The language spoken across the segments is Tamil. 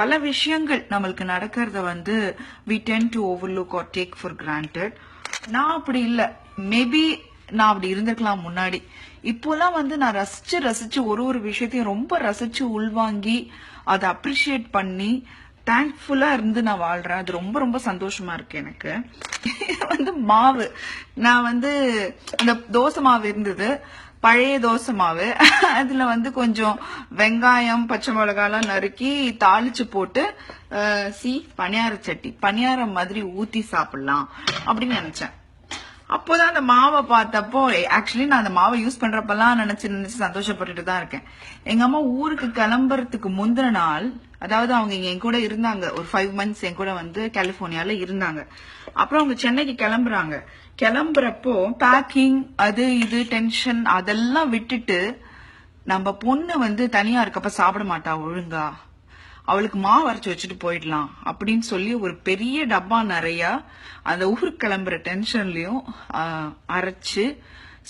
பல விஷயங்கள் நம்மளுக்கு நடக்கிறத வந்து we tend to overlook or take for granted. நான் அப்படி இல்லை. மேபி நான் அப்படி இருந்திருக்கலாம் முன்னாடி. இப்போலாம் வந்து நான் ரசிச்சு ஒரு விஷயத்தையும் ரொம்ப ரசிச்சு உள்வாங்கி அதை அப்ரிஷியேட் பண்ணி தேங்க்ஃபுல்லா இருந்து நான் வாழ்றேன். அது ரொம்ப ரொம்ப சந்தோஷமா இருக்கு எனக்கு. வந்து மாவு, நான் வந்து அந்த தோசை மாவு இருந்தது, பழைய தோசை மாவு. அதுல வந்து கொஞ்சம் வெங்காயம் பச்சை மிளகாலாம் நறுக்கி தாளிச்சு போட்டு பணியார சட்டி பணியாரம் மாதிரி ஊத்தி சாப்பிடலாம் அப்படின்னு நினைச்சேன். அப்போதான் அந்த மாவை பார்த்தப்போ, ஆக்சுவலி நான் அந்த மாவை யூஸ் பண்றப்பெல்லாம் நினைச்சு சந்தோஷப்பட்டுட்டு தான் இருக்கேன். எங்க அம்மா ஊருக்கு கிளம்புறதுக்கு முந்தின நாள், அதாவது அவங்க இங்க என் கூட இருந்தாங்க ஒரு 5 months, என் கூட வந்து கலிபோர்னியால இருந்தாங்க. அப்புறம் அவங்க சென்னைக்கு கிளம்புறாங்க. கிளம்புறப்போ பேக்கிங் அது இது டென்ஷன் அதெல்லாம் விட்டுட்டு, நம்ம பொண்ணு வந்து தனியா இருக்கப்ப சாப்பிட மாட்டா ஒழுங்கா, அவளுக்கு மாவு அரைச்சு வச்சுட்டு போயிடலாம் அப்படின்னு சொல்லி ஒரு பெரிய டப்பா நிறைய அந்த ஊருக்கு கிளம்புற டென்ஷன்லயும் அரைச்சு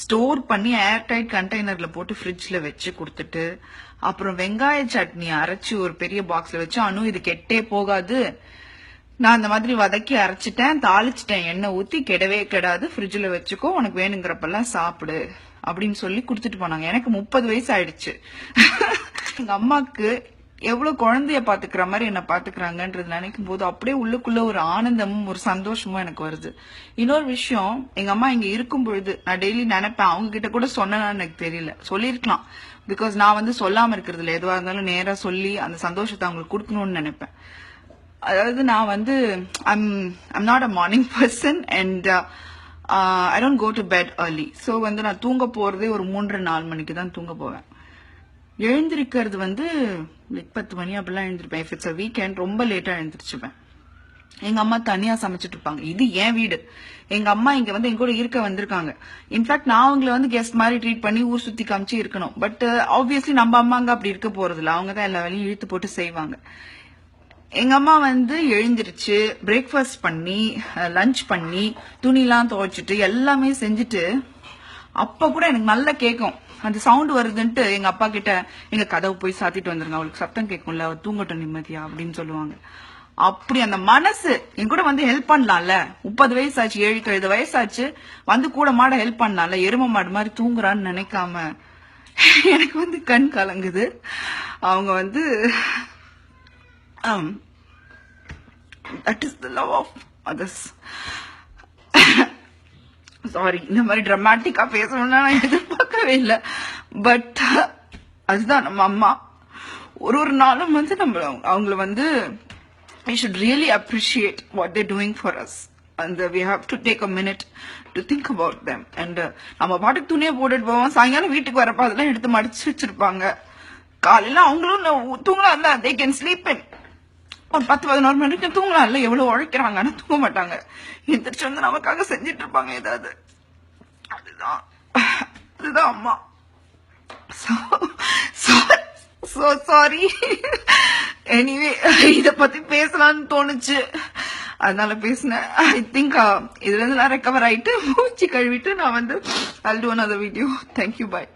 ஸ்டோர் பண்ணி ஏர்டைட் கண்டெய்னர்ல போட்டு ஃப்ரிட்ஜ்ல வச்சு கொடுத்துட்டு, அப்புறம் வெங்காய சட்னி அரைச்சு ஒரு பெரிய பாக்ஸ்ல வச்சு, அனு இது கெட்டே போகாது, நான் அந்த மாதிரி வதக்கி அரைச்சிட்டேன், தாளிச்சிட்டேன், எண்ணெய் ஊத்தி, கெடவே கெடாது, ஃப்ரிட்ஜ்ல வச்சுக்கோ, உனக்கு வேணுங்கிறப்பெல்லாம் சாப்பிடு அப்படின்னு சொல்லி கொடுத்துட்டு போனாங்க. எனக்கு 30 வயசு ஆயிடுச்சு. எங்க அம்மாக்கு எவ்வளவு குழந்தைய பாத்துக்கிற மாதிரி என்ன பாத்துக்கிறாங்கன்றது நினைக்கும் போது அப்படியே உள்ளுக்குள்ள ஒரு ஆனந்தமும் ஒரு சந்தோஷமும் எனக்கு வருது. இன்னொரு விஷயம், எங்க அம்மா இங்க இருக்கும் பொழுது நான் டெய்லி நினைப்பேன், அவங்க கிட்ட கூட சொன்னேன்னு எனக்கு தெரியல, சொல்லிருக்கலாம். பிகாஸ் நான் வந்து சொல்லாம இருக்கிறது இல்லை, எதுவா இருந்தாலும் நேரா சொல்லி அந்த சந்தோஷத்தை அவங்களுக்கு கொடுக்கணும்னு நினைப்பேன். அதாவது நான் வந்து I'm not a morning person and I don't go to bed early. So வந்து நான் தூங்க போறதே ஒரு 3-4 மணிக்கு தான் தூங்க போவேன். எழுந்திருக்கிறது வந்து 10 மணி அப்படிலாம் எழுந்திருப்பேன். இஃப் இட்ஸ் அ வீக்கெண்ட் ரொம்ப லேட்டா எழுந்திரிச்சுப்பேன். எங்க அம்மா தனியா சமைச்சிட்டு இருப்பாங்க. இது என் வீடு. எங்க அம்மா இங்க வந்து எங்க கூட இருக்க வந்திருக்காங்க. இன்ஃபேக்ட் நான் அவங்களை வந்து கெஸ்ட் மாதிரி ட்ரீட் பண்ணி ஊர் சுத்தி காமிச்சு இருக்கணும். பட் ஆப்வியஸ்லி நம்ம அம்மாங்க அப்படி இருக்க போறது இல்லை. அவங்க தான் எல்லா வேலையும் இழுத்து போட்டு செய்வாங்க. எங்க அம்மா வந்து எழுந்திருச்சு பிரேக்ஃபாஸ்ட் பண்ணி லஞ்ச் பண்ணி துணிலாம் துவைச்சிட்டு எல்லாமே செஞ்சுட்டு, அப்ப கூட எனக்கு நல்லா கேட்கும் அந்த சவுண்ட் வருதுன்ட்டு எங்க அப்பா கிட்ட, எங்க கதவு போய் சாத்திட்டு வந்துருங்க, அவளுக்கு சத்தம் கேட்கும்ல, அவ தூங்கட்டும் நிம்மதியா அப்படின்னு சொல்லுவாங்க. அப்படி அந்த மனசு என் கூட வந்து ஹெல்ப் பண்ணலாம்ல. 30 வயசாச்சு, 7-8 வயசாச்சு, வந்து கூட மாட ஹெல்ப் பண்ணலாம்ல. எரும மாடு மாதிரி தூங்குறான்னு நினைக்காம எனக்கு வந்து கண் கலங்குது. அவங்க வந்து that is the love of others. Sorry, இந்த மாதிரி டிராமாட்டிக்கா பேசணும்னா நான் எதிர்பார்க்கவே இல்லை. பட் அதுதான் நம்ம அம்மா. ஒரு நாளும் வந்து நம்ம அவங்கள வந்து we should really appreciate what they're doing for us and we have to take a minute to think about them. And நம்ம பாட்டுக்கு துணியை போட்டுட்டு போவோம், சாயங்காலம் வீட்டுக்கு வரப்ப அதெல்லாம் எடுத்து மடிச்சு வச்சிருப்பாங்க. காலையில அவங்களும் தூங்கலாம் இல்ல, they can sleep in ஒரு 10-11 மணிக்கு தூங்கலாம் இல்ல. எவ்வளவு உழைக்கிறாங்க, ஆனா தூங்க மாட்டாங்க. எந்திரிச்சு வந்து நமக்காக செஞ்சிட்டு இருப்பாங்க ஏதாவது. அதுதான் அம்மா. so sorry. எனிவே இத பத்தி பேசலாம்னு தோணுச்சு, அதனால பேசினேன். ஐ திங்க் இதுல இருந்து நான் ரெக்கவர் ஆயிட்டு மூச்சு கழுவிட்டு நான் வந்து I'll do another video. Thank you, bye.